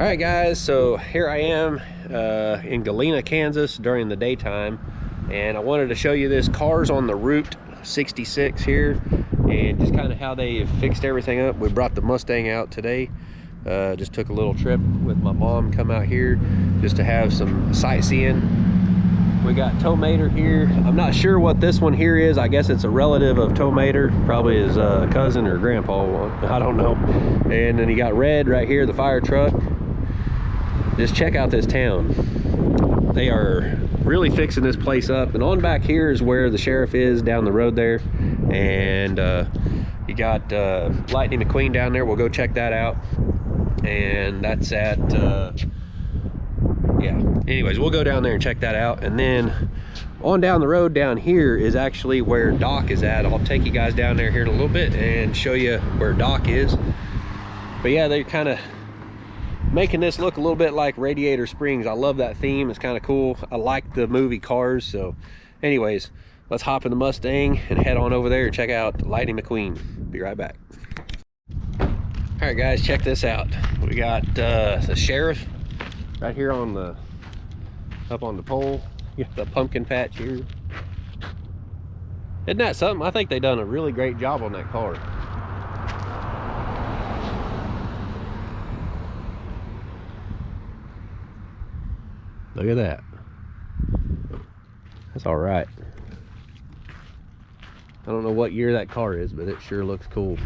All right, guys, so here I am in Galena, Kansas during the daytime, and I wanted to show you this Cars on the Route 66 here and just kind of how they fixed everything up. We brought the Mustang out today. Just took a little trip with my mom, come out here just to have some sightseeing. We got Tow Mater here. I'm not sure what this one here is. I guess it's a relative of Tow Mater, probably his cousin or grandpa, I don't know. And then you got Red right here, the fire truck. Just check out this town. They are really fixing this place up. And on back here is where the sheriff is, down the road there. And you got Lightning McQueen down there. We'll go check that out. And that's at yeah, anyways, we'll go down there and check that out. And then on down the road down here is actually where Doc is at. I'll take you guys down there here in a little bit and show you where Doc is. But yeah, they're kind of making this look a little bit like Radiator Springs. I love that theme. It's kind of cool. I like the movie Cars. So anyways, let's hop in the Mustang and head on over there and check out Lightning McQueen. Be right back. All right, guys, check this out. We got the sheriff right here on the up on the pole. You got the pumpkin patch here. Isn't that something? I think they done a really great job on that car. Look at that. That's all right. I don't know what year that car is, but it sure looks cool.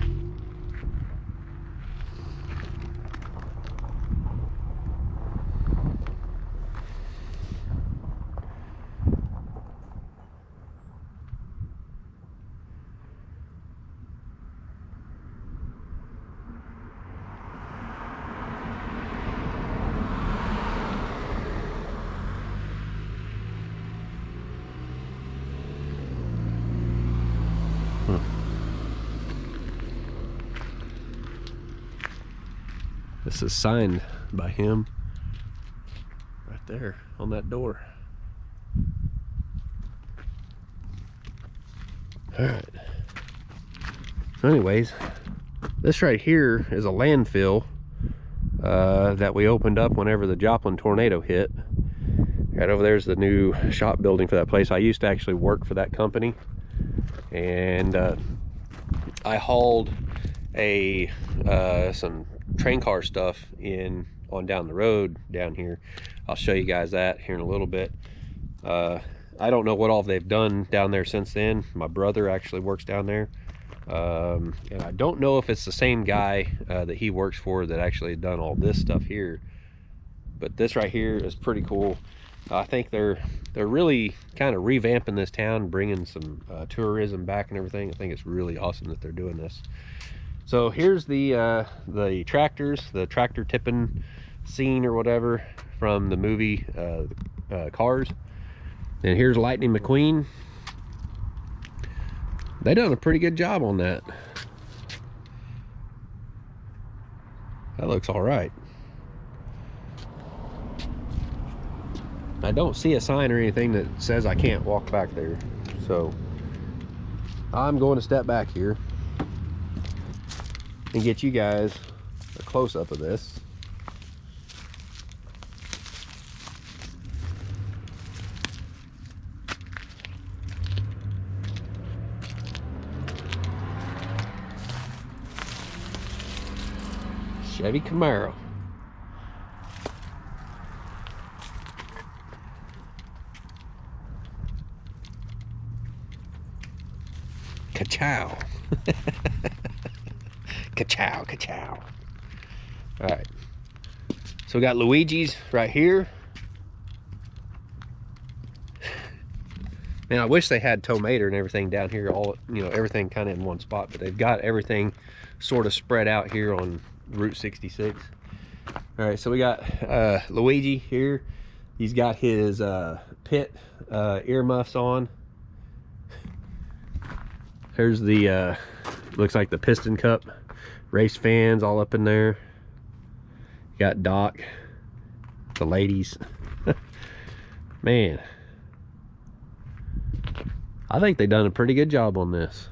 This is signed by him right there on that door. All right. So anyways, this right here is a landfill that we opened up whenever the Joplin tornado hit. Right over there's the new shop building for that place. I used to actually work for that company, and I hauled some train car stuff in on down the road down here. I'll show you guys that here in a little bit. I don't know what all they've done down there since then. My brother actually works down there, and I don't know if it's the same guy that he works for that actually done all this stuff here, but this right here is pretty cool. I think they're really kind of revamping this town, bringing some tourism back and everything. I think it's really awesome that they're doing this. So here's the tractors, the tractor tipping scene or whatever from the movie Cars. And here's Lightning McQueen. They done a pretty good job on that. That looks all right. I don't see a sign or anything that says I can't walk back there. So I'm going to step back here and get you guys a close-up of this. Chevy Camaro. Ka-chow. Ka-chow, ka-chow. All right, so we got Luigi's right here. Man, I wish they had Tow Mater and everything down here, all, you know, everything kind of in one spot, but they've got everything sort of spread out here on Route 66. All right, so we got Luigi here. He's got his pit earmuffs on. There's the looks like the piston cup race fans all up in there. You got Doc, the ladies. Man, I think they've done a pretty good job on this.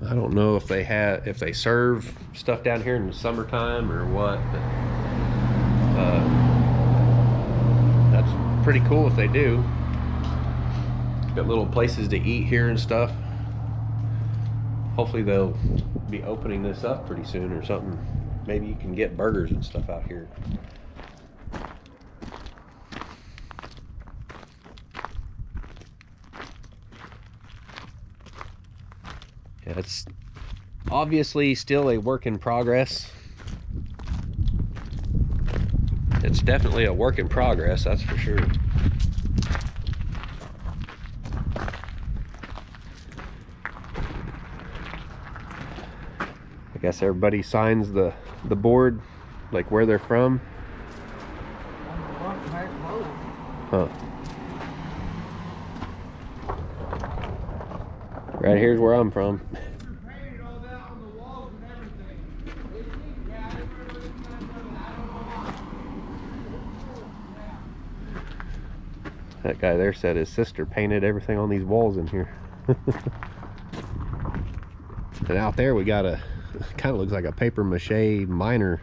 I don't know if they serve stuff down here in the summertime or what, but that's pretty cool if they do. Got little places to eat here and stuff. Hopefully they'll be opening this up pretty soon or something. Maybe you can get burgers and stuff out here. Yeah, it's obviously still a work in progress. It's definitely a work in progress, that's for sure. I guess everybody signs the board, like where they're from. Huh. Right here's where I'm from. That guy there said his sister painted everything on these walls in here. And out there we got a, kind of looks like a paper mache miner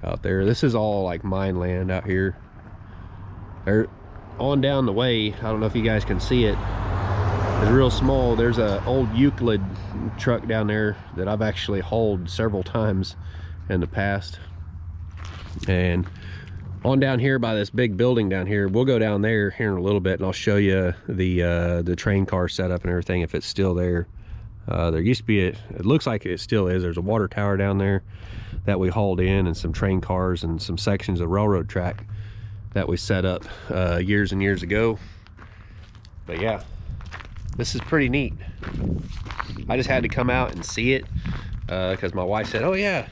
out there. This is all like mine land out here. There, on down the way, I don't know if you guys can see it, it's real small. There's a old Euclid truck down there that I've actually hauled several times in the past. And on down here by this big building down here, we'll go down there here in a little bit and I'll show you the train car setup and everything, if it's still there. There used to be it looks like it still is. There's a water tower down there that we hauled in, and some train cars and some sections of railroad track that we set up years and years ago. But yeah, this is pretty neat. I just had to come out and see it because my wife said, oh yeah,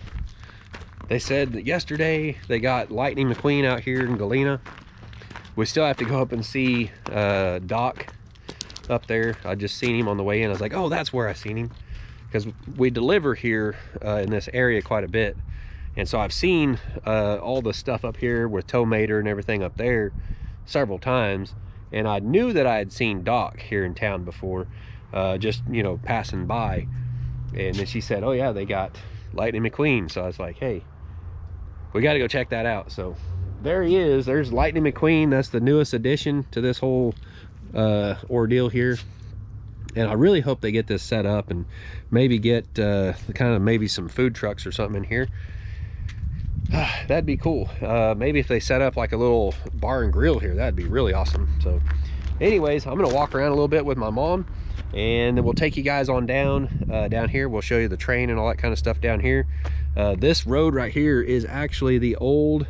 they said that yesterday they got Lightning McQueen out here in Galena. We still have to go up and see Doc up there. I just seen him on the way in. I was like, oh, that's where I seen him, because we deliver here in this area quite a bit, and so I've seen all the stuff up here with Tomater and everything up there several times, and I knew that I had seen Doc here in town before, just, you know, passing by. And then she said, oh yeah, they got Lightning McQueen. So I was like, hey, we got to go check that out. So there he is. There's Lightning McQueen. That's the newest addition to this whole ordeal here, and I really hope they get this set up and maybe get kind of maybe some food trucks or something in here. That'd be cool. Maybe if they set up like a little bar and grill here, that'd be really awesome. So anyways, I'm gonna walk around a little bit with my mom, and then we'll take you guys on down here. We'll show you the train and all that kind of stuff down here. This road right here is actually the old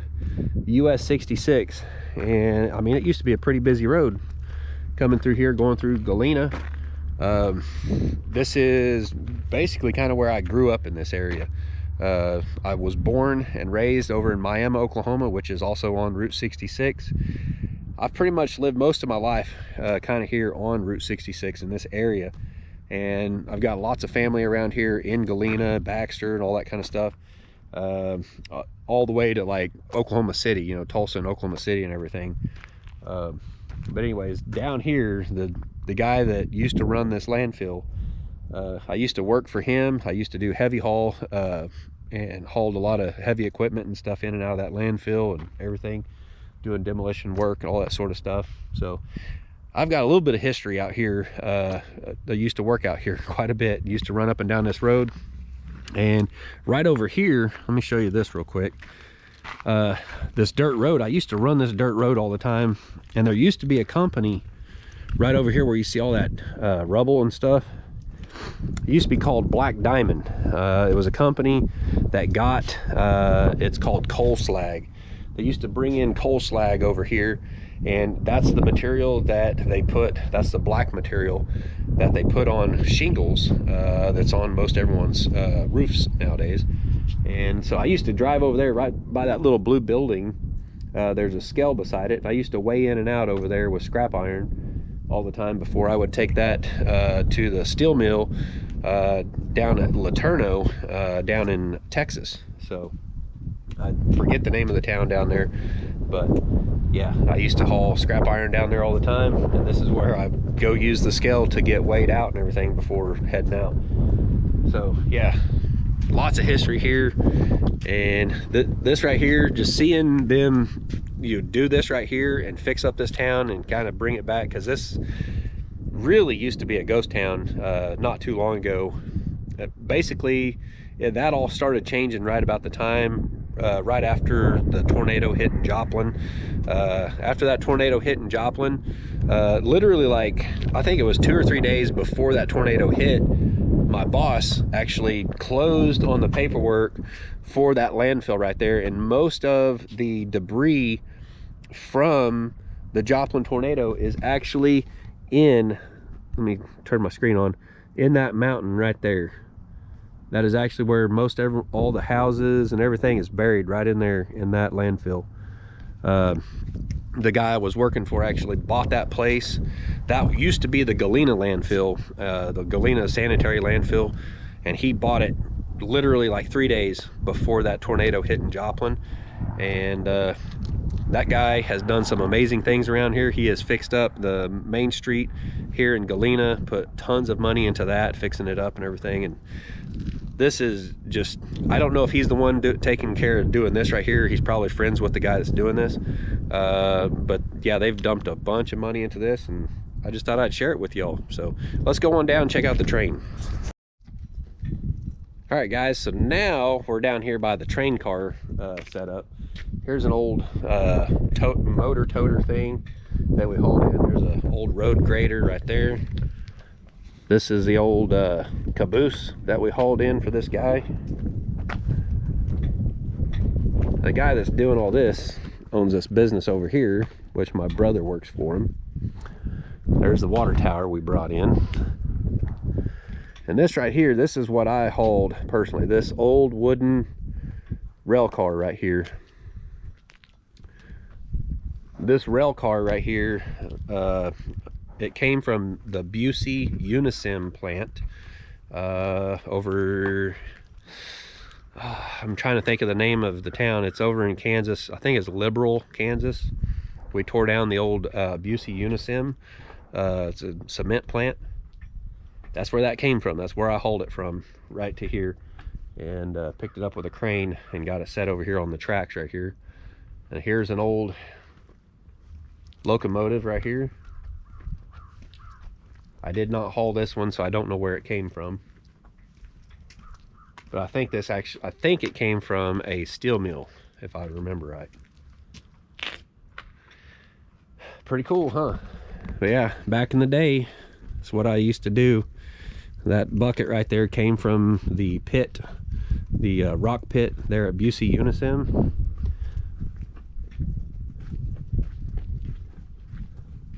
US 66, and I mean, it used to be a pretty busy road coming through here, going through Galena. This is basically kind of where I grew up in this area. I was born and raised over in Miami, Oklahoma, which is also on Route 66. I've pretty much lived most of my life kind of here on Route 66 in this area, and I've got lots of family around here in Galena, Baxter, and all that kind of stuff, all the way to like Oklahoma City, you know, Tulsa and Oklahoma City and everything. But anyways, down here, the guy that used to run this landfill, I used to work for him. I used to do heavy haul and hauled a lot of heavy equipment and stuff in and out of that landfill and everything, doing demolition work and all that sort of stuff. So I've got a little bit of history out here. I used to work out here quite a bit. Used to run up and down this road. And right over here, let me show you this real quick. This dirt road, I used to run this dirt road all the time, and there used to be a company right over here where you see all that rubble and stuff. It used to be called Black Diamond. It was a company that got it's called coal slag. They used to bring in coal slag over here, and that's the material that they put, that's the black material that they put on shingles that's on most everyone's roofs nowadays. And so I used to drive over there right by that little blue building. There's a scale beside it, and I used to weigh in and out over there with scrap iron all the time before I would take that to the steel mill down at Laterno down in Texas. So I forget the name of the town down there, but yeah, I used to haul scrap iron down there all the time, and this is where I go use the scale to get weighed out and everything before heading out. So yeah, lots of history here. And this right here, just seeing them do this right here and fix up this town and kind of bring it back, because this really used to be a ghost town not too long ago. Basically, yeah, that all started changing right about the time, right after the tornado hit in Joplin. After that tornado hit in Joplin, literally, like, I think it was 2 or 3 days before that tornado hit, my boss actually closed on the paperwork for that landfill right there, and most of the debris from the Joplin tornado is actually in, let me turn my screen on, in that mountain right there. That is actually where all the houses and everything is buried, right in there in that landfill. The guy I was working for actually bought that place. That used to be the Galena landfill, the Galena sanitary landfill, and he bought it literally like 3 days before that tornado hit in Joplin. And that guy has done some amazing things around here. He has fixed up the main street here in Galena, put tons of money into that, fixing it up and everything. And this is just, I don't know if he's the one taking care of doing this right here. He's probably friends with the guy that's doing this. But yeah, they've dumped a bunch of money into this, and I just thought I'd share it with y'all. So let's go on down and check out the train. All right, guys, so now we're down here by the train car setup. Here's an old motor toter thing that we hauled in. There's an old road grader right there. This is the old caboose that we hauled in for this guy. The guy that's doing all this owns this business over here, which my brother works for him. There's the water tower we brought in. And this right here, this is what I hauled personally. This old wooden rail car right here. This rail car right here, it came from the Busey Unisim plant over, I'm trying to think of the name of the town. It's over in Kansas. I think it's Liberal, Kansas. We tore down the old Busey Unisim. It's a cement plant. That's where that came from. That's where I hauled it from, right to here. And picked it up with a crane and got it set over here on the tracks right here. And here's an old locomotive right here. I did not haul this one, so I don't know where it came from. But I think it came from a steel mill, if I remember right. Pretty cool, huh? But yeah, back in the day, that's what I used to do. That bucket right there came from the pit, the rock pit there at Busey Unisim.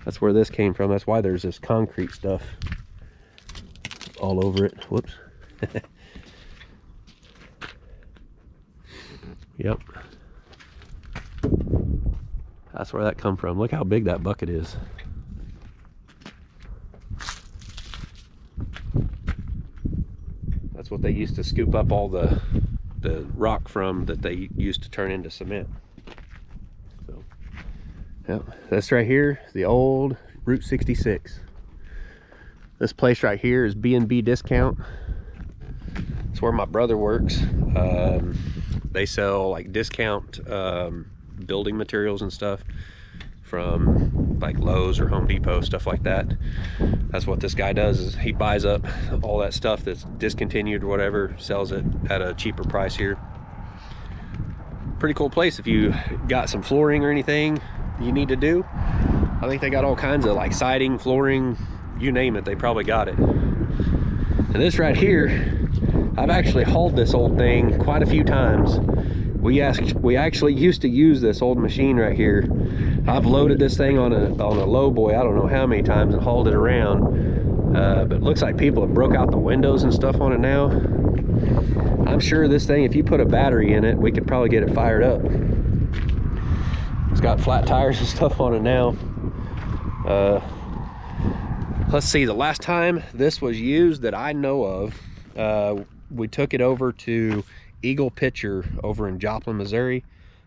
That's where this came from. That's why there's this concrete stuff all over it. Whoops. Yep. That's where that come from. Look how big that bucket is. That's what they used to scoop up all the rock from that they used to turn into cement. So, yep, this right here, the old Route 66. This place right here is B&B Discount. It's where my brother works. They sell like discount building materials and stuff from like Lowe's or Home Depot, stuff like that. That's what this guy does, is he buys up all that stuff that's discontinued or whatever, sells it at a cheaper price here. Pretty cool place if you got some flooring or anything you need to do. I think they got all kinds of like siding, flooring, you name it, they probably got it. And this right here, I've actually hauled this old thing quite a few times. We actually used to use this old machine right here. I've loaded this thing on a low boy, I don't know how many times, and hauled it around. But it looks like people have broke out the windows and stuff on it now. I'm sure this thing, if you put a battery in it, we could probably get it fired up. It's got flat tires and stuff on it now. Let's see, the last time this was used that I know of, we took it over to Eagle Pitcher over in Joplin, Missouri,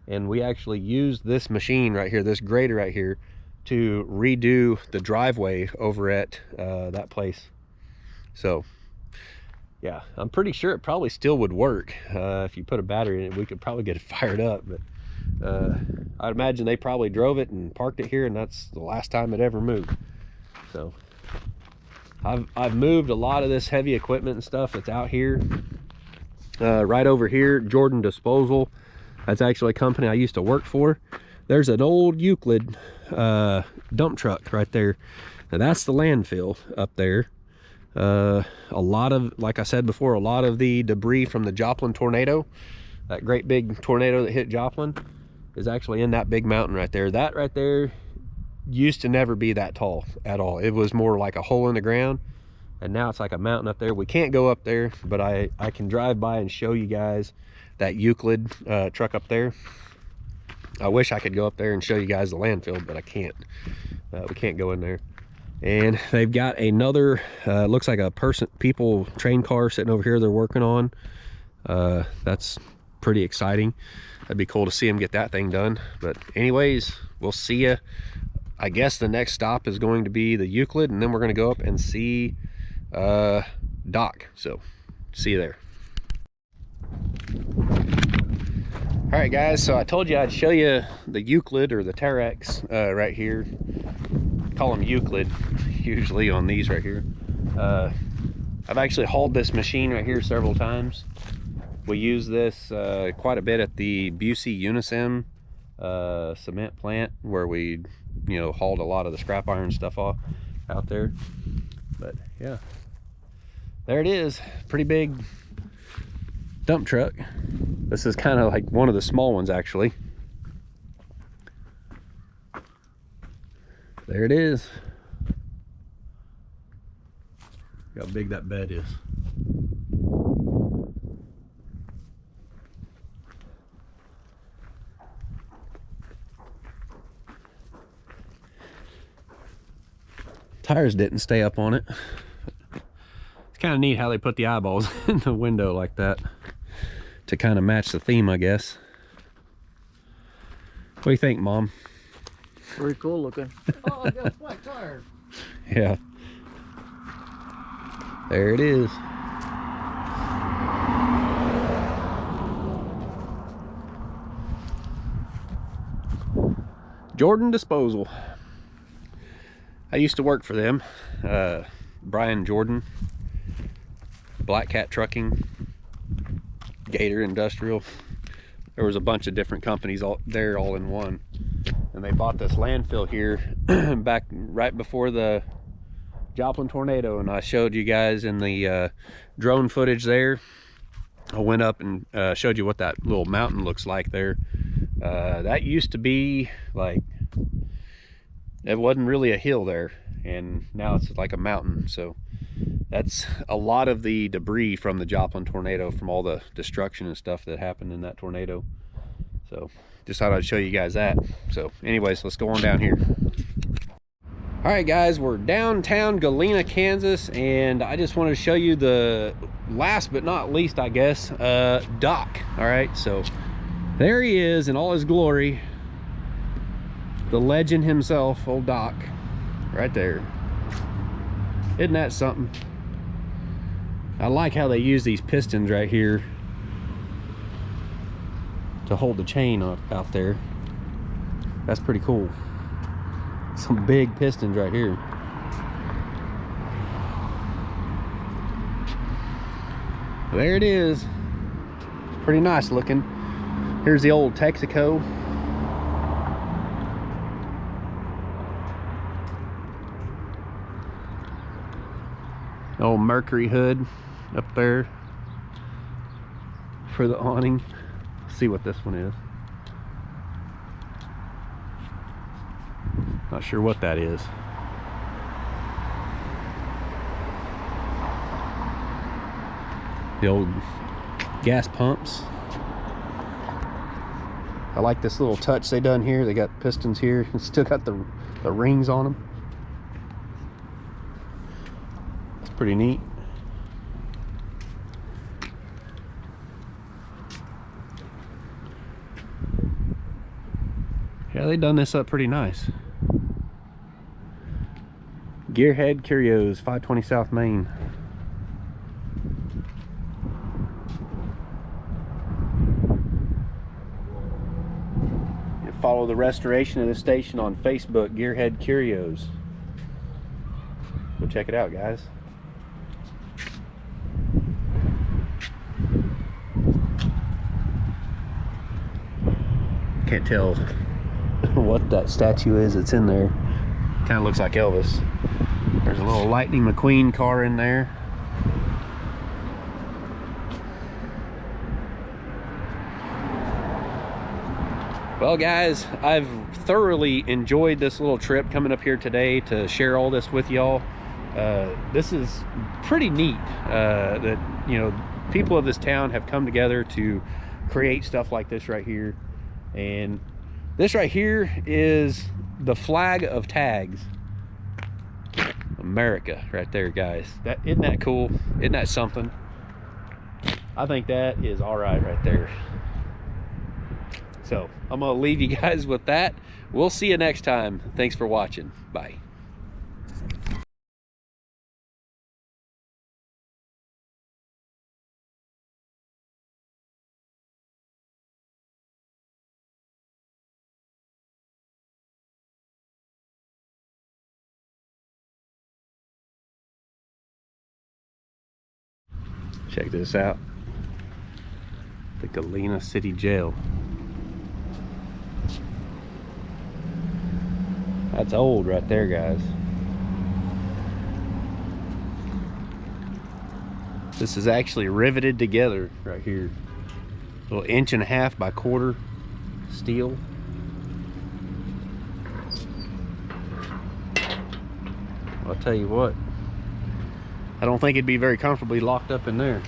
and we actually used this machine right here, this grader right here, to redo the driveway over at that place. So yeah, I'm pretty sure it probably still would work. If you put a battery in it, we could probably get it fired up. But I'd imagine they probably drove it and parked it here, and that's the last time it ever moved. So I've moved a lot of this heavy equipment and stuff that's out here. Right over here, Jordan Disposal. That's actually a company I used to work for. There's an old Euclid dump truck right there. Now that's the landfill up there. A lot of, like I said before, a lot of the debris from the Joplin tornado, that great big tornado that hit Joplin, is actually in that big mountain right there. That right there used to never be that tall at all. It was more like a hole in the ground, and now it's like a mountain up there. We can't go up there, but I can drive by and show you guys that Euclid truck up there. I wish I could go up there and show you guys the landfill, but I can't. We can't go in there. And they've got another looks like a people train car sitting over here they're working on. That's pretty exciting. That'd be cool to see them get that thing done. But anyways, we'll see you. I guess the next stop is going to be the Euclid, and then we're going to go up and see Doc. So see you there. All right guys, so I told you I'd show you the Euclid, or the Terex right here. Call them Euclid usually on these right here. I've actually hauled this machine right here several times. We use this quite a bit at the Busey Unisem cement plant, where we hauled a lot of the scrap iron stuff off out there. But yeah, there it is. Pretty big dump truck. This is kind of like one of the small ones actually. There it is. Look how big that bed is. Tires didn't stay up on it. It's kind of neat how they put the eyeballs in the window like that to kind of match the theme, I guess. What do you think, Mom? Pretty cool looking. Oh, I got a flat tire. Yeah. There it is. Jordan Disposal. I used to work for them. Brian Jordan, Black Cat Trucking, Gator Industrial. There was a bunch of different companies all in one. And they bought this landfill here back right before the Joplin tornado, and I showed you guys in the drone footage there. I went up and showed you what that little mountain looks like there. That used to be like, it wasn't really a hill there, and now it's like a mountain. So that's a lot of the debris from the Joplin tornado, from all the destruction and stuff that happened in that tornado. So just thought I'd show you guys that. So anyways, let's go on down here. All right guys, we're downtown Galena, Kansas, and I just wanted to show you the last but not least, I guess, Doc. All right, so there he is in all his glory, the legend himself, old Doc, right there. Isn't that something? I like how they use these pistons right here to hold the chain up out there. That's pretty cool. Some big pistons right here. There it is. Pretty nice looking. Here's the old Texaco. Old Mercury hood up there for the awning. Let's see what this one is. Not sure what that is. The old gas pumps. I like this little touch they done here. They got pistons here and still got the rings on them. It's pretty neat. Yeah, they done this up pretty nice. Gearhead Curios, 520 South Main. follow the restoration of this station on Facebook, Gearhead Curios. Go check it out, guys. Can't tell what that statue is that's in there. Kind of looks like Elvis. There's a little Lightning McQueen car in there. Well, guys, I've thoroughly enjoyed this little trip coming up here today to share all this with y'all. This is pretty neat that, you know, people of this town have come together to create stuff like this right here. And this right here is the flag of tags. America right there, guys. Isn't that cool? Isn't that something? I think that is all right there. So I'm gonna leave you guys with that. We'll see you next time. Thanks for watching. Bye. Check this out. The Galena City Jail. That's old right there, guys. This is actually riveted together right here. A little 1.5 inch by 1/4 steel. I'll tell you what, I don't think it'd be very comfortably locked up in there.